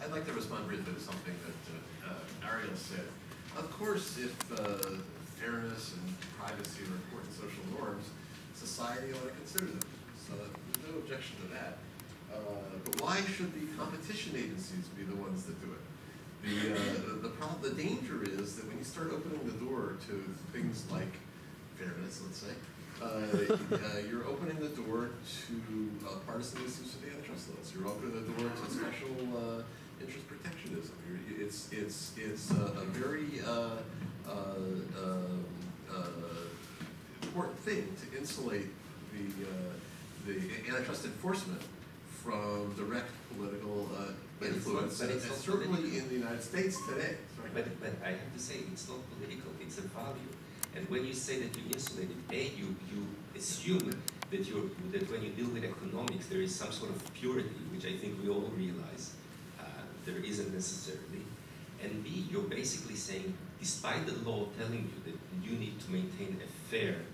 I'd like to respond briefly to something that Ariel said. Of course, if fairness and privacy are important social norms, society ought to consider them. So there's no objection to that. But why should the competition agencies be the ones that do it? The danger is that when you start opening the door to things like fairness, let's say, you're opening the door to partisan misuse of the antitrust laws. You're opening the door to special interest protectionism. It's a very important thing to insulate the antitrust enforcement from direct political influence, and certainly in the United States today. But I have to say, it's not political, it's a value. And when you say that you insulate it, you assume that when you deal with economics, there is some sort of purity, which I think we all realize there isn't necessarily. And B, you're basically saying, despite the law telling you that you need to maintain a fair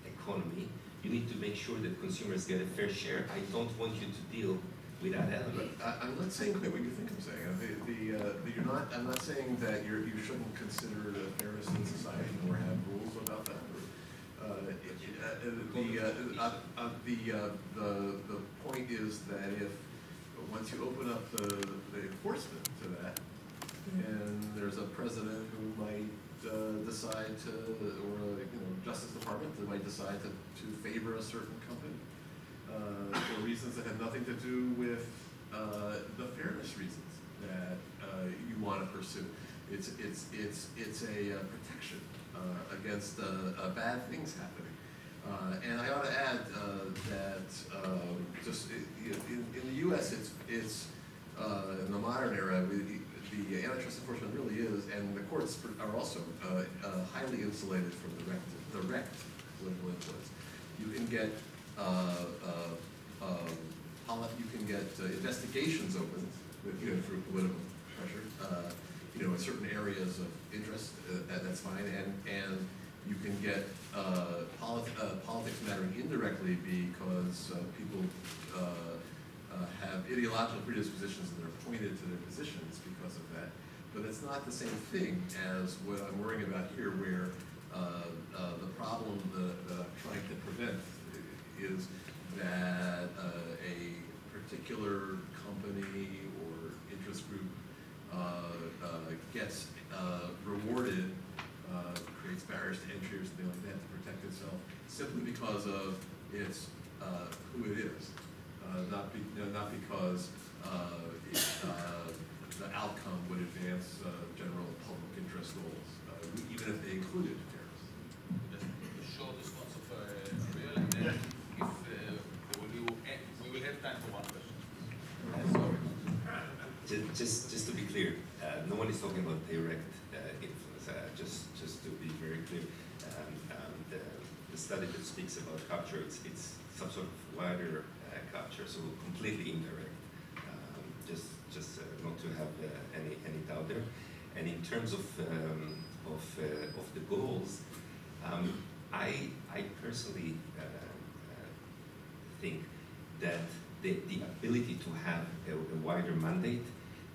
economy, you need to make sure that consumers get a fair share. I don't want you to deal with that element. I'm not saying quite what you think I'm saying. I'm not saying that you shouldn't consider fairness in society or have rules about that. The point is that if once you open up the enforcement to that, and there's a president who might decide to, or Justice Department that might decide to favor a certain company for reasons that have nothing to do with the fairness reasons that you want to pursue. It's a protection against bad things happening. And I ought to add that just in the U.S. it's in the modern era. The antitrust enforcement really is, and the courts are also highly insulated from direct political influence. You can get investigations opened through political pressure. In certain areas of interest, that's fine, and you can get politics mattering indirectly because people have ideological predispositions and they're appointed to their positions because of that. But it's not the same thing as what I'm worrying about here, where the problem that I'm trying to prevent is that a particular company or interest group gets rewarded, creates barriers to entry or something like that to protect itself, simply because of its who it is. Not because the outcome would advance general public interest goals, even if they included fairness. Just a short response of Ariel, and then we will have time for one question. Just to be clear, no one is talking about direct influence. Just to be very clear, the study that speaks about capture, it's some sort of wider capture, so completely indirect. Just not to have any doubt there. And in terms of the goals, I personally think that the ability to have a wider mandate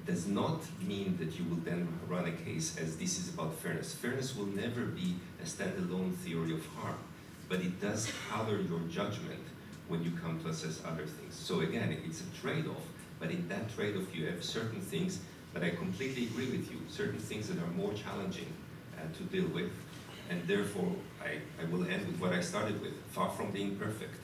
does not mean that you will then run a case as this is about fairness. Fairness will never be a standalone theory of harm, but it does color your judgment when you come to assess other things. So again, it's a trade-off, but in that trade-off you have certain things, but I completely agree with you, certain things that are more challenging to deal with, and therefore I will end with what I started with, far from being perfect.